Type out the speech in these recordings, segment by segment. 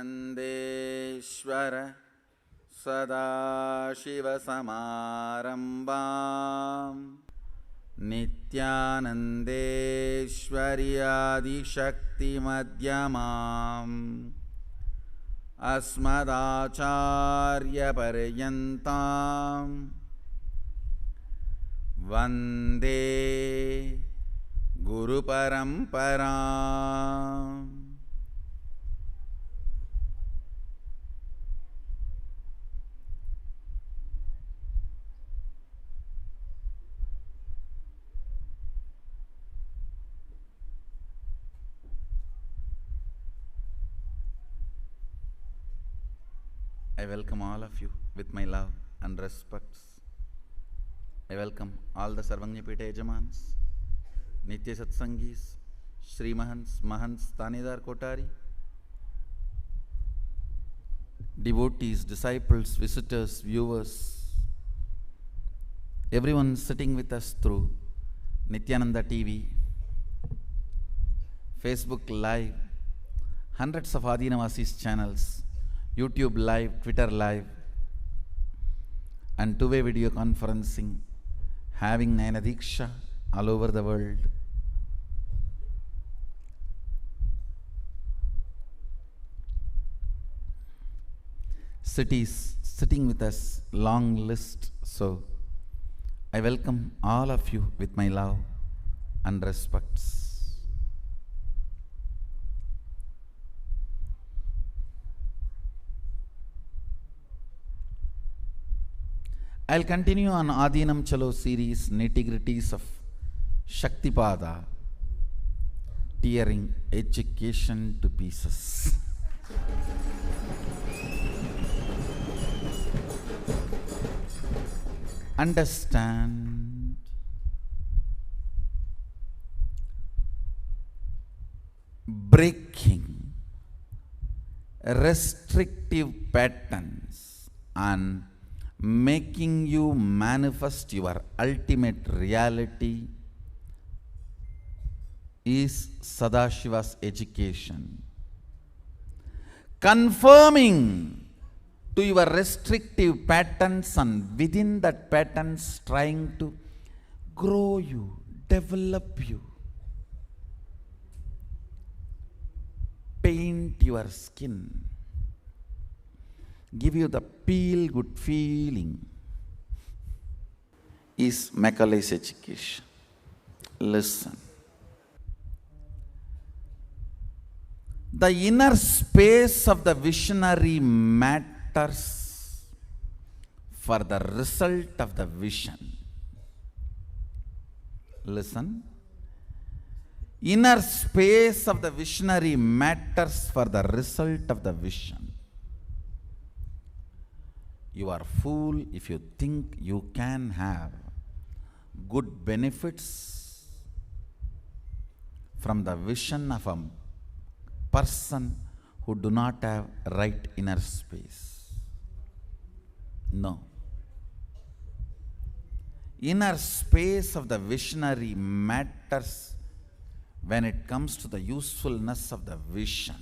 नित्यानन्देश्वर सदाशिवसमारम्भाम् नित्यानन्देश्वर्यादिशक्तिमध्यमाम् अस्मदाचार्यपर्यन्ताम् वन्दे गुरुपरम्पराम्। I welcome all of you with my love and respects. I welcome all the Sarvajñapita Yajamans, Nitya Satsangis, Shri Mahants, Mahants, Tanidar Kotari, devotees, disciples, visitors, viewers, everyone sitting with us through Nityananda TV, Facebook Live, hundreds of Adinavasis channels, YouTube Live, Twitter Live, and two-way video conferencing, having Nayana Diksha all over the world. Cities sitting with us, long list. So I welcome all of you with my love and respects. I'll continue on Adinam Chalo series, nitty-gritties of Shaktipada, tearing education to pieces. Understand breaking restrictive patterns and making you manifest your ultimate reality is Sadashiva's education. Confirming to your restrictive patterns and within that patterns trying to grow you, develop you, paint your skin, give you the feel-good feeling is Macaulay's education. Listen. The inner space of the visionary matters for the result of the vision. Listen. Inner space of the visionary matters for the result of the vision. You are fool if you think you can have good benefits from the vision of a person who do not have right inner space. No. Inner space of the visionary matters when it comes to the usefulness of the vision.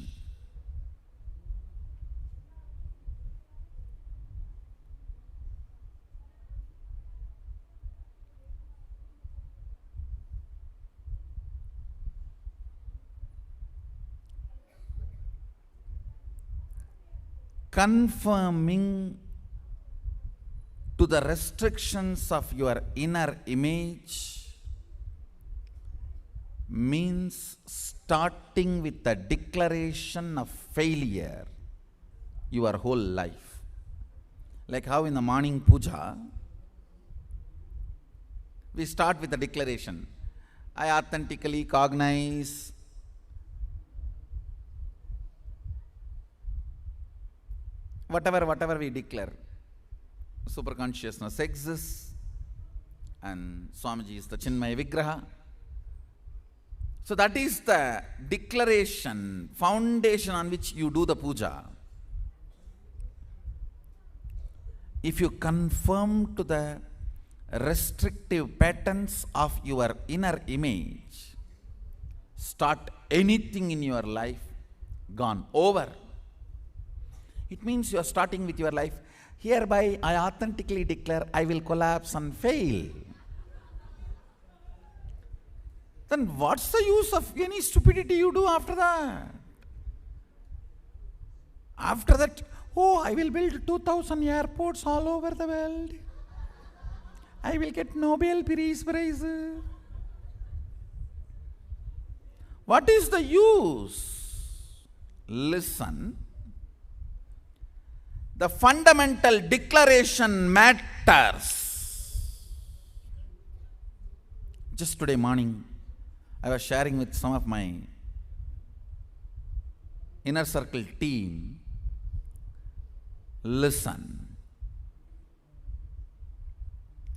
Confirming to the restrictions of your inner image means starting with a declaration of failure your whole life. Like how in the morning puja, we start with a declaration. I authentically cognize whatever we declare. Superconsciousness exists and Swamiji is the Chinmaya Vigraha. So that is the declaration, foundation on which you do the puja. If you conform to the restrictive patterns of your inner image, start anything in your life, gone over. It means you are starting with your life. Hereby I authentically declare I will collapse and fail. Then what's the use of any stupidity you do after that? After that, oh, I will build 2,000 airports all over the world. I will get Nobel Peace Prize. What is the use? Listen. The fundamental declaration matters. Just today morning, I was sharing with some of my inner circle team. Listen.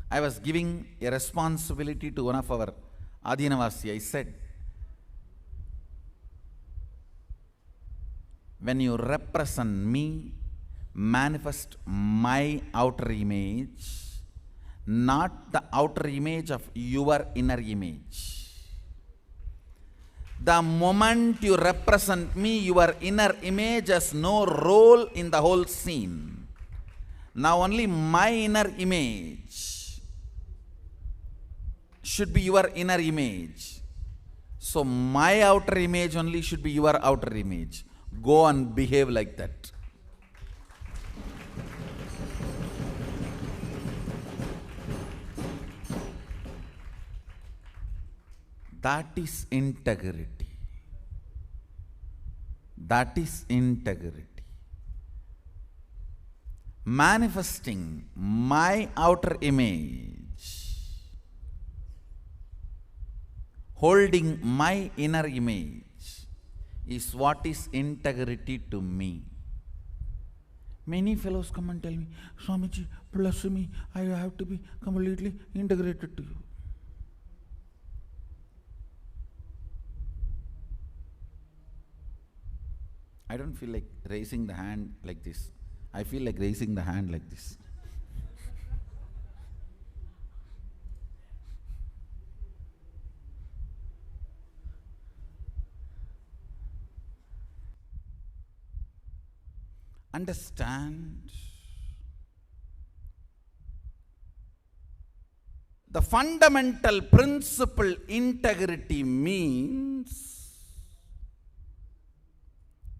I was giving a responsibility to one of our Adinavasi. I said, when you represent me, manifest my outer image, not the outer image of your inner image. The moment you represent me, your inner image has no role in the whole scene. Now only my inner image should be your inner image. So my outer image only should be your outer image. Go and behave like that. That is integrity. That is integrity. Manifesting my outer image, holding my inner image is what is integrity to me. Many fellows come and tell me, Swamiji, bless me, I have to be completely integrated to you. I don't feel like raising the hand like this. I feel like raising the hand like this. Understand? The fundamental principle integrity means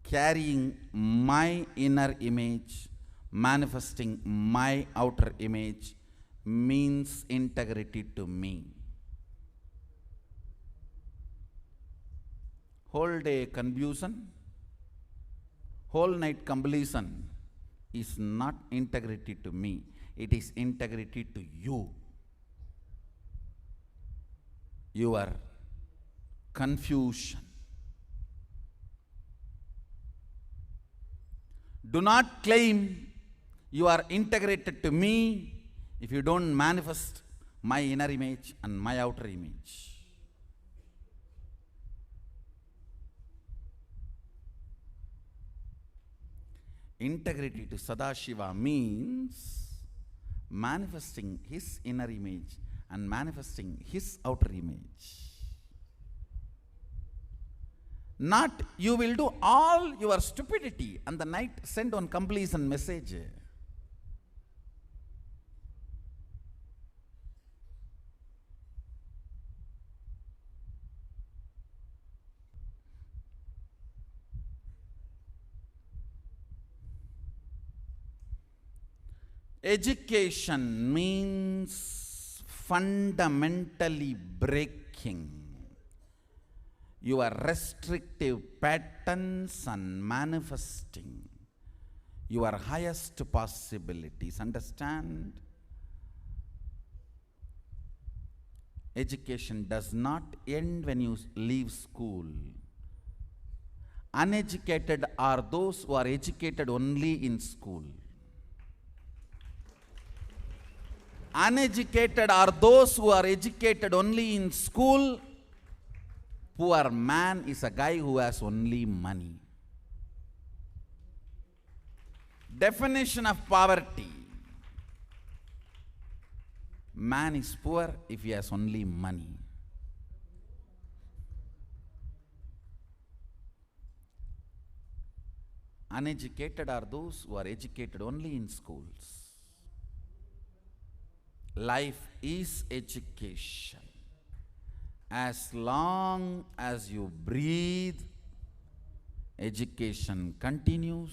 carrying my inner image, manifesting my outer image means integrity to me. Whole day confusion, whole night completion is not integrity to me, it is integrity to you. Your confusion. Do not claim you are integrated to me if you don't manifest my inner image and my outer image. Integrity to Sadashiva means manifesting his inner image and manifesting his outer image. Not you will do all your stupidity and the night send on completion message. Education means fundamentally breaking your restrictive patterns and manifesting your highest possibilities. Understand? Education does not end when you leave school. Uneducated are those who are educated only in school. Uneducated are those who are educated only in school. Poor man is a guy who has only money. Definition of poverty. Man is poor if he has only money. Uneducated are those who are educated only in schools. Life is education. As long as you breathe, education continues,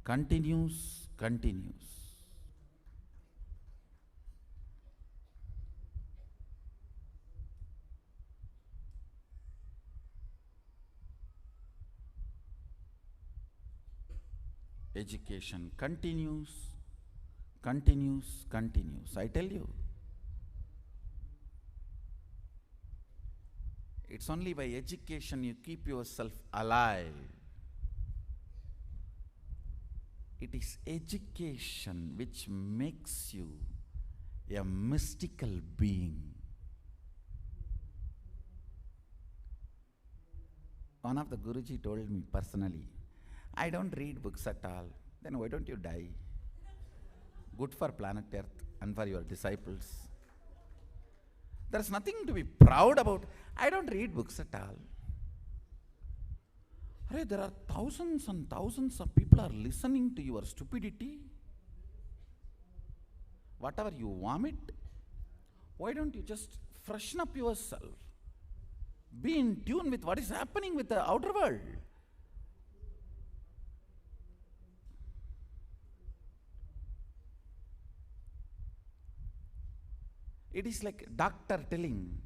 continues, continues. Education continues, continues, continues. I tell you, it's only by education you keep yourself alive. It is education which makes you a mystical being. One of the Guruji told me personally, I don't read books at all. Then why don't you die? Good for planet Earth and for your disciples. There's nothing to be proud about. I don't read books at all. There are thousands and thousands of people are listening to your stupidity. Whatever you vomit, why don't you just freshen up yourself? Be in tune with what is happening with the outer world. It is like doctor telling,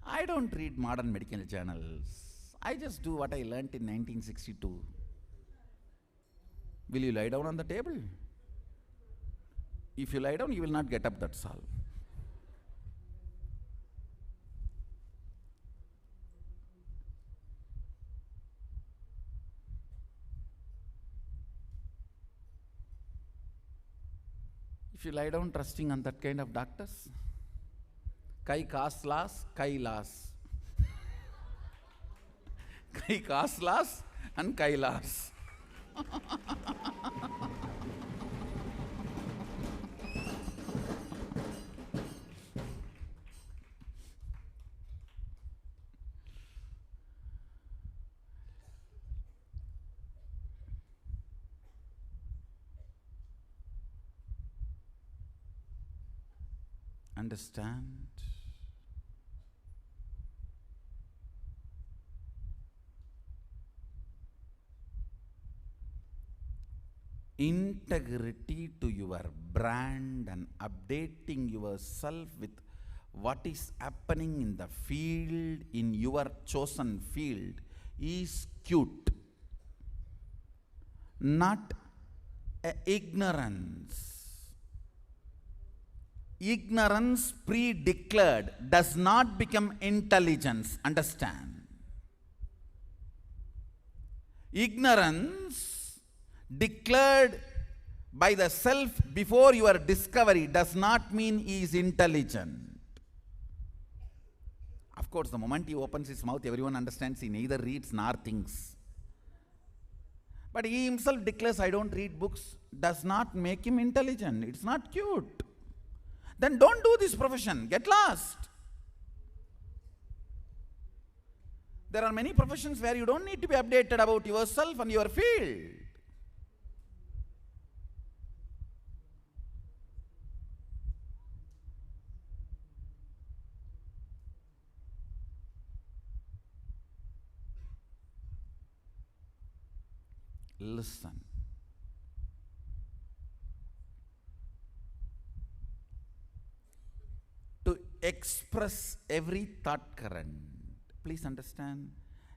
I don't read modern medical journals. I just do what I learnt in 1962. Will you lie down on the table? If you lie down, you will not get up, that's all. If you lie down trusting on that kind of doctors, Kai Kaslas, Kailas. Kai Kaslas and Kailas. Understand? Integrity to your brand and updating yourself with what is happening in the field, in your chosen field, is cute. Not ignorance. Ignorance pre-declared does not become intelligence. Understand? Ignorance declared by the self before your discovery does not mean he is intelligent. Of course, the moment he opens his mouth, everyone understands he neither reads nor thinks. But he himself declares, I don't read books, does not make him intelligent. It's not cute. Then don't do this profession. Get lost. There are many professions where you don't need to be updated about yourself and your field. Listen. To express every thought current, please understand,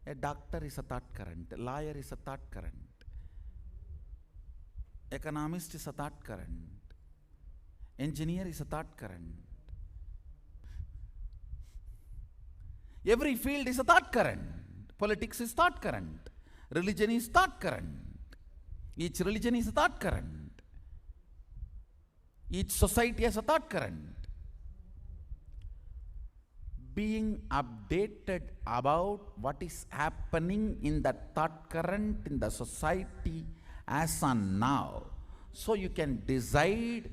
a doctor is a thought current, a lawyer is a thought current, economist is a thought current, engineer is a thought current. Every field is a thought current. Politics is thought current. Religion is thought current. Each religion is a thought current. Each society has a thought current. Being updated about what is happening in the thought current in the society as on now, so you can decide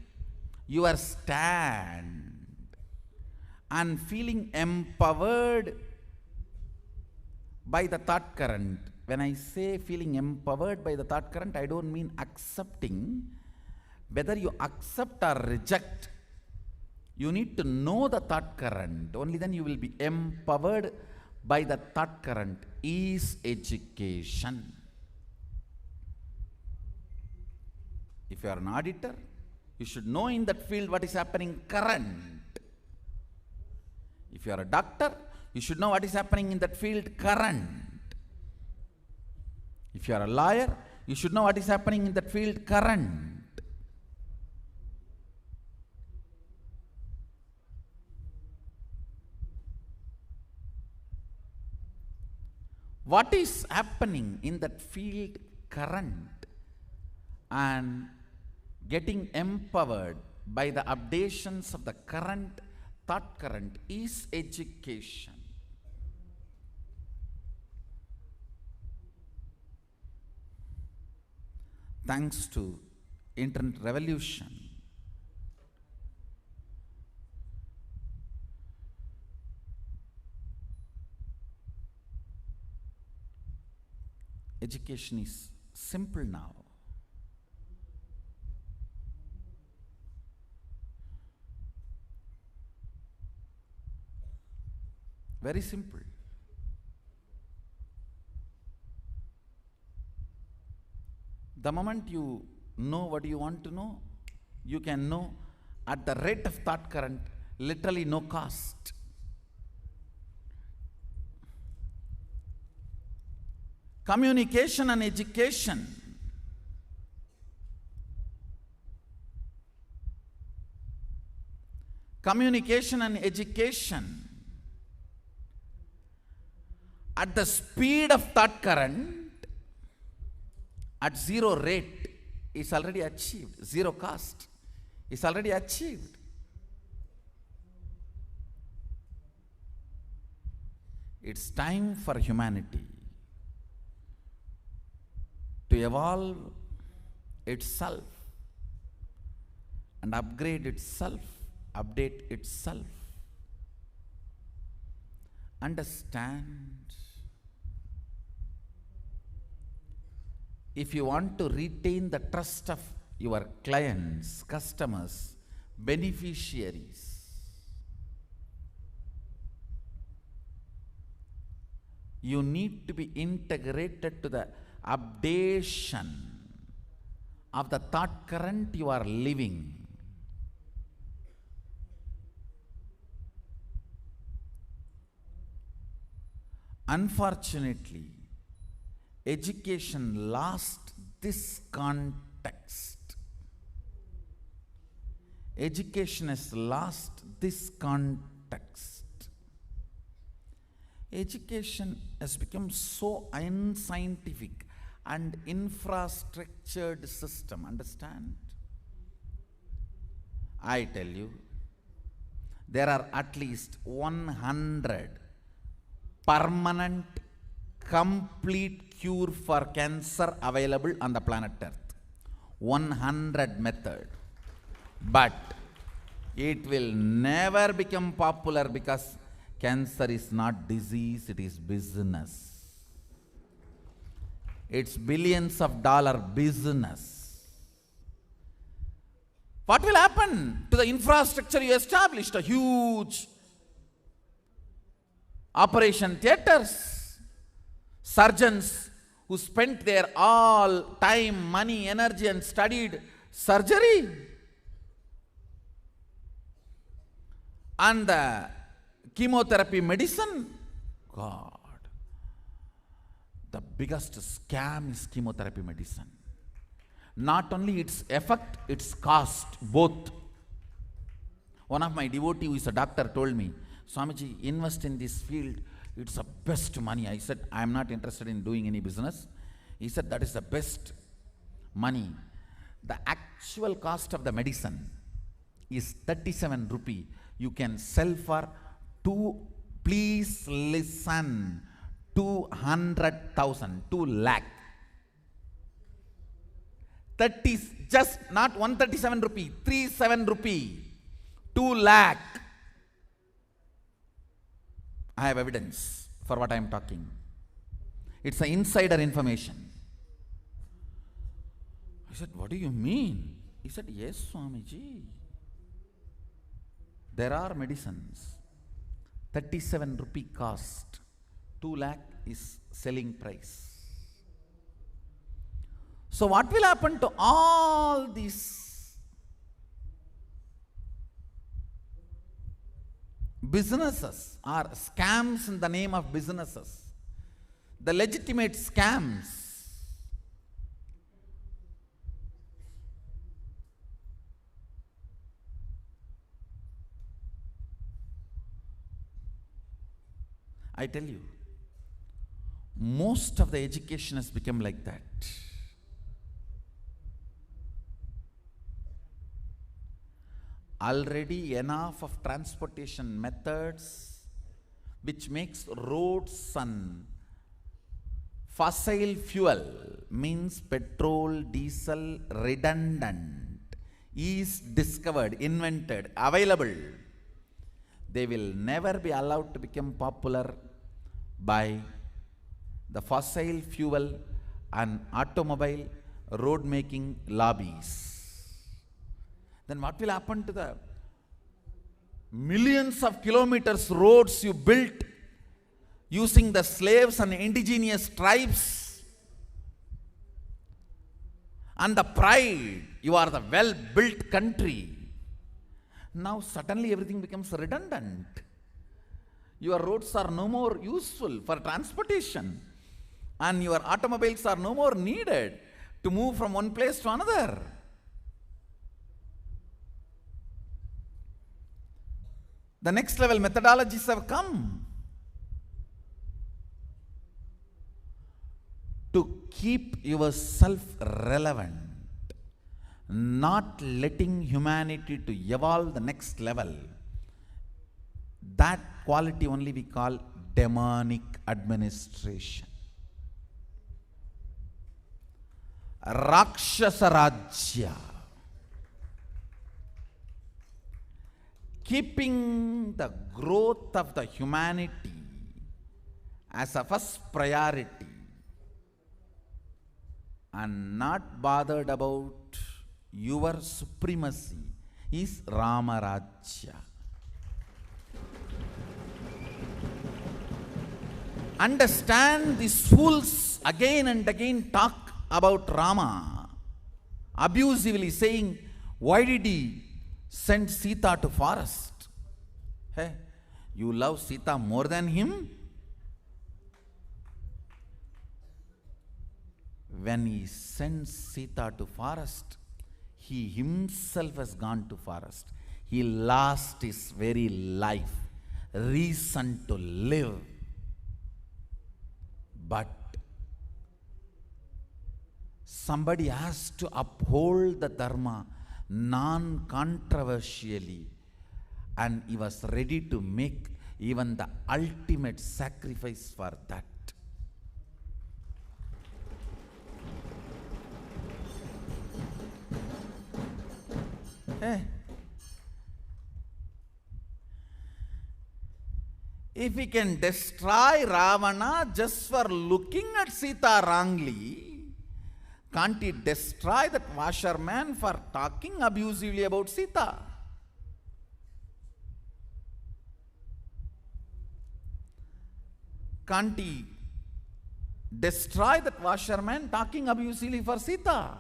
your stand and feeling empowered by the thought current. When I say feeling empowered by the thought current, I don't mean accepting. Whether you accept or reject, you need to know the thought current. Only then you will be empowered by the thought current is education. If you are an auditor, you should know in that field what is happening current. If you are a doctor, you should know what is happening in that field current. If you are a lawyer, you should know what is happening in that field current. What is happening in that field current and getting empowered by the updations of the current thought current is education. Thanks to internet revolution, education is simple now. Very simple. The moment you know what you want to know, you can know at the rate of thought current, literally no cost. Communication and education. Communication and education at the speed of thought current at zero rate is already achieved. Zero cost is already achieved. It's time for humanity to evolve itself and upgrade itself, update itself. Understand, if you want to retain the trust of your clients, customers, beneficiaries, you need to be integrated to the updation of the thought current you are living. Unfortunately, education lost this context. Education has lost this context. Education has become so unscientific and infrastructured system. Understand? I tell you, there are at least 100 permanent, complete cure for cancer available on the planet Earth. 100 method. But it will never become popular because cancer is not disease, it is business. It's billions of dollar business. What will happen to the infrastructure you established? A huge operation theaters, surgeons who spent their all time, money, energy and studied surgery, and the chemotherapy medicine. God, the biggest scam is chemotherapy medicine. Not only its effect, its cost, both. One of my devotee who is a doctor told me, Swamiji, invest in this field, it's the best money. I said, I am not interested in doing any business. He said, that is the best money. The actual cost of the medicine is 37 rupee. You can sell for please listen, 200,000, 2 lakh. That is just not 137 rupee, 37 rupee, 2 lakh. I have evidence for what I am talking. It's an insider information. I said, what do you mean? He said, yes, Swamiji. There are medicines. 37 rupee cost. 2 lakh is selling price. So what will happen to all these businesses or scams in the name of businesses? The legitimate scams. I tell you, most of the education has become like that. Already enough of transportation methods which makes roads and fossil fuel, means petrol, diesel, redundant, is discovered, invented, available. They will never be allowed to become popular by the fossil fuel and automobile road making lobbies. Then what will happen to the millions of kilometers roads you built using the slaves and indigenous tribes and the pride you are the well-built country? Now suddenly everything becomes redundant. Your roads are no more useful for transportation, and your automobiles are no more needed to move from one place to another. The next level methodologies have come to keep yourself relevant, not letting humanity to evolve the next level. That quality only we call demonic administration. Rakshasa Rajya. Keeping the growth of the humanity as a first priority and not bothered about your supremacy is Rama Rajya. Understand, these fools again and again talk about Rama, abusively saying, why did he send Sita to forest? Hey, you love Sita more than him? When he sends Sita to forest, he himself has gone to forest. He lost his very life, reason to live. But somebody has to uphold the dharma non-controversially, and he was ready to make even the ultimate sacrifice for that. If he can destroy Ravana just for looking at Sita wrongly, can't he destroy that washerman for talking abusively about Sita? Can't he destroy that washerman talking abusively for Sita?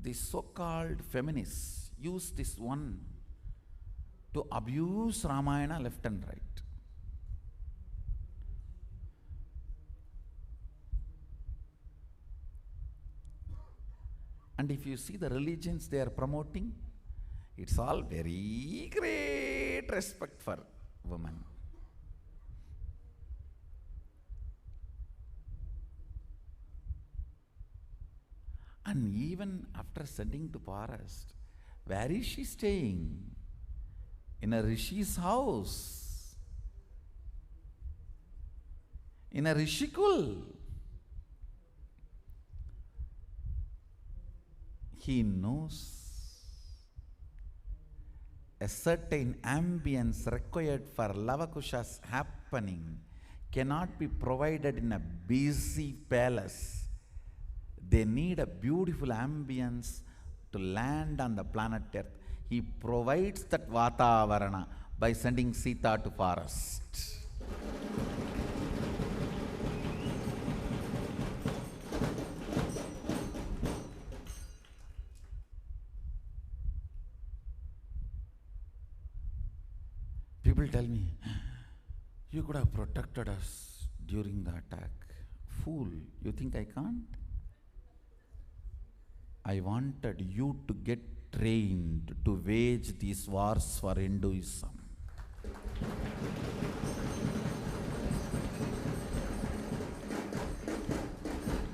The so-called feminists use this one to abuse Ramayana left and right. And if you see the religions they are promoting, it's all very great respect for women. And even after sending to forest, where is she staying? In a rishi's house. in a Rishikul. He knows a certain ambience required for Lavakusha's happening cannot be provided in a busy palace. They need a beautiful ambience to land on the planet Earth. He provides that Vatavarana by sending Sita to forest. People tell me, you could have protected us during the attack. Fool, you think I can't? I wanted you to get trained to wage these wars for Hinduism.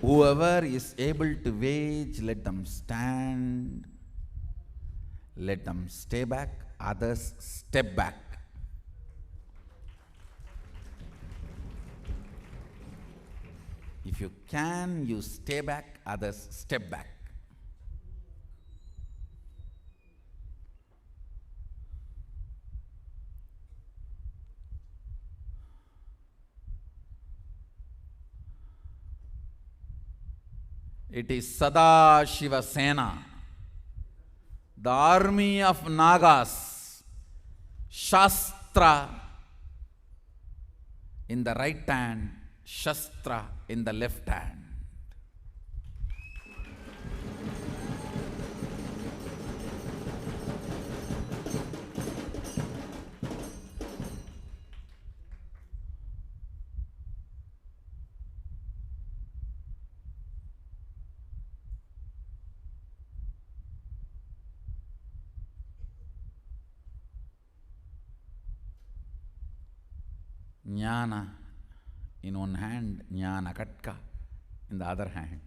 Whoever is able to wage, let them stand, let them stay back, others step back. If you can, you stay back, others step back. It is Sadashiva Sena, the army of Nagas, Shastra in the right hand, Shastra in the left hand. Jnana in one hand, Jnana Katka in the other hand.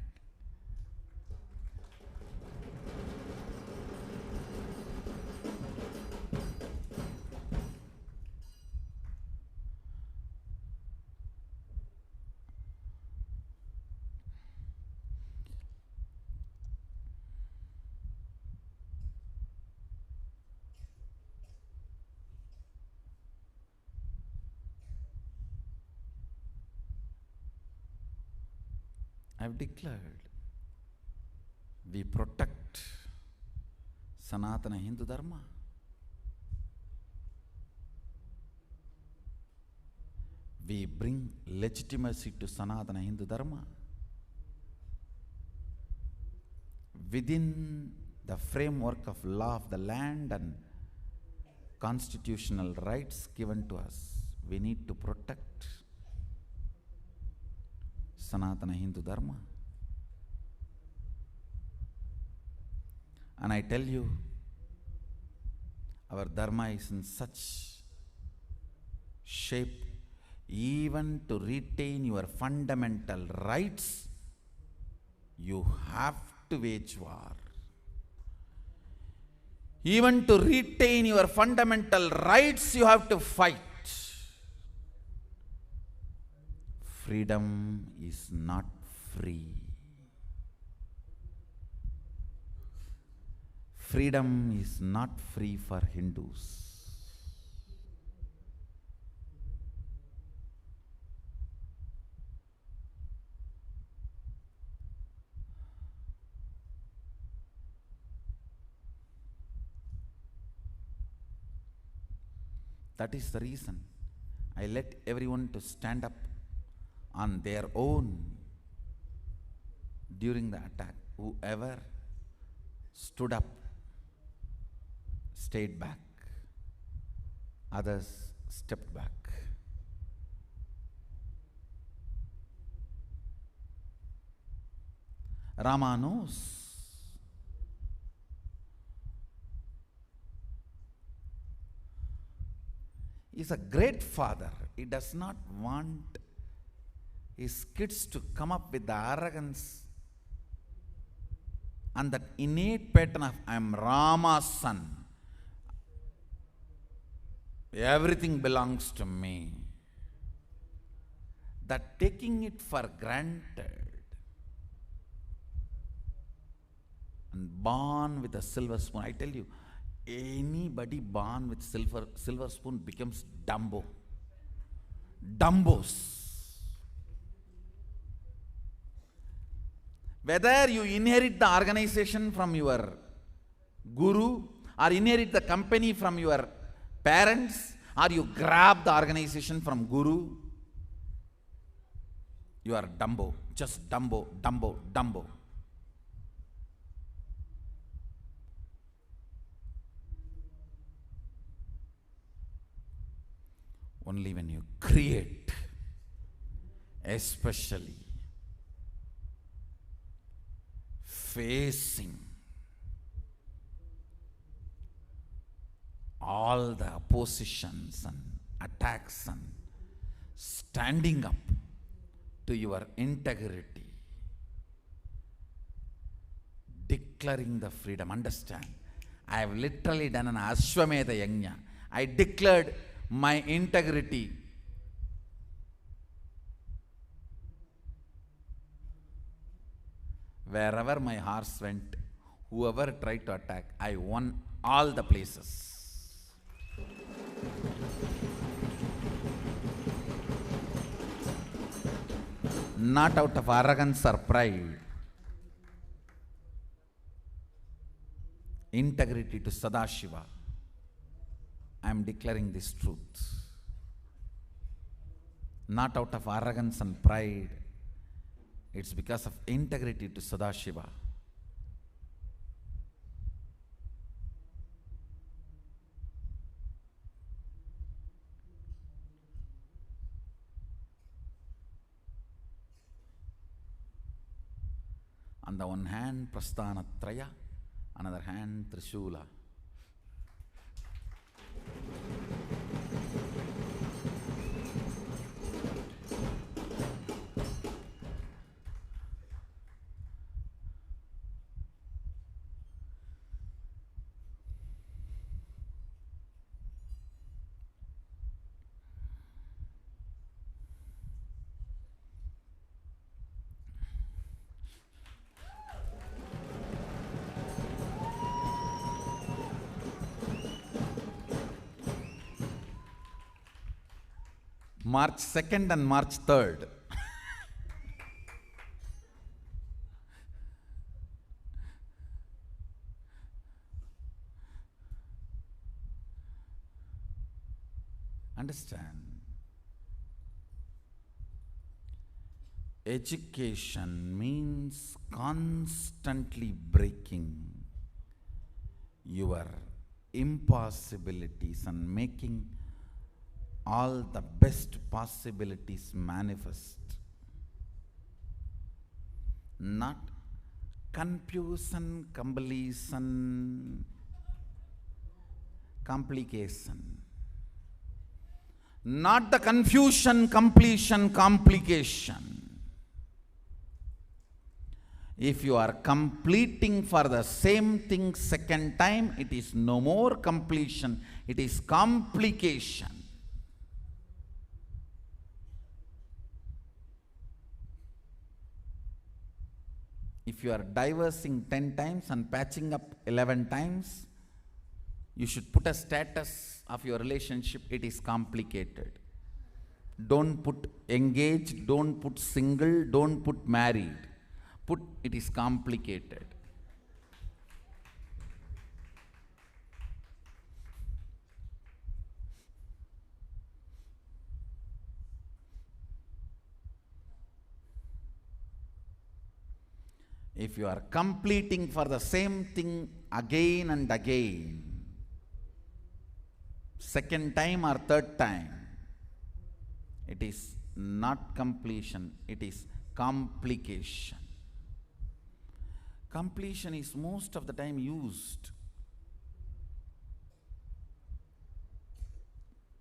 I have declared, we protect Sanatana Hindu Dharma. We bring legitimacy to Sanatana Hindu Dharma. Within the framework of law of the land and constitutional rights given to us, we need to protect Sanatana Hindu Dharma. And I tell you, our Dharma is in such shape, even to retain your fundamental rights, you have to wage war. Even to retain your fundamental rights, you have to fight. Freedom is not free. Freedom is not free for Hindus. That is the reason I let everyone to stand up on their own during the attack. Whoever stood up stayed back, others stepped back. Rama knows. He is a great father. He does not want his kids to come up with the arrogance and that innate pattern of I am Rama's son. Everything belongs to me. that taking it for granted and born with a silver spoon. I tell you, anybody born with silver spoon becomes Dumbo. Dumbos. Whether you inherit the organization from your guru, or inherit the company from your parents, or you grab the organization from guru, you are Dumbo. Just Dumbo, Dumbo, Dumbo. Only when you create, especially facing all the oppositions and attacks and standing up to your integrity, declaring the freedom. Understand, I have literally done an Ashwamedha Yajna. I declared my integrity. Wherever my horse went, whoever tried to attack, I won all the places. Not out of arrogance or pride. Integrity to Sadashiva. I am declaring this truth. Not out of arrogance and pride. It's because of integrity to Sadashiva. On the one hand, Prasthanatraya, another hand, Trishula. March 2nd and March 3rd. Understand? Education means constantly breaking your impossibilities and making all the best possibilities manifest. Not confusion, completion, complication. Not the confusion, completion, complication. If you are completing for the same thing second time, it is no more completion, it is complication. If you are divorcing 10 times and patching up 11 times, you should put a status of your relationship, it is complicated. Don't put engaged, don't put single, don't put married. Put it is complicated. If you are completing for the same thing again and again, second time or third time, it is not completion, it is complication. Completion is most of the time used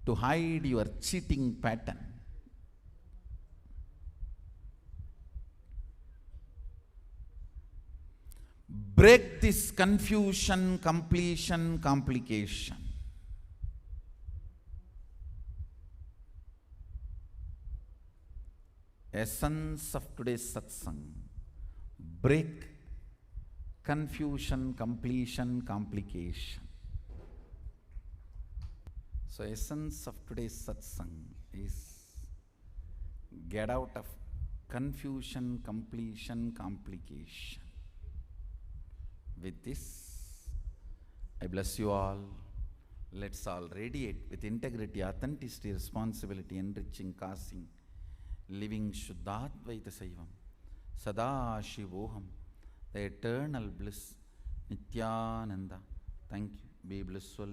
to hide your cheating pattern. Break this confusion, completion, complication. essence of today's satsang. Break confusion, completion, complication. So essence of today's satsang is get out of confusion, completion, complication. With this, I bless you all. Let's all radiate with integrity, authenticity, responsibility, enriching, causing, living Shuddhadvaita Saivam, Sada Shivoham, the eternal bliss, Nityananda. Thank you. Be blissful.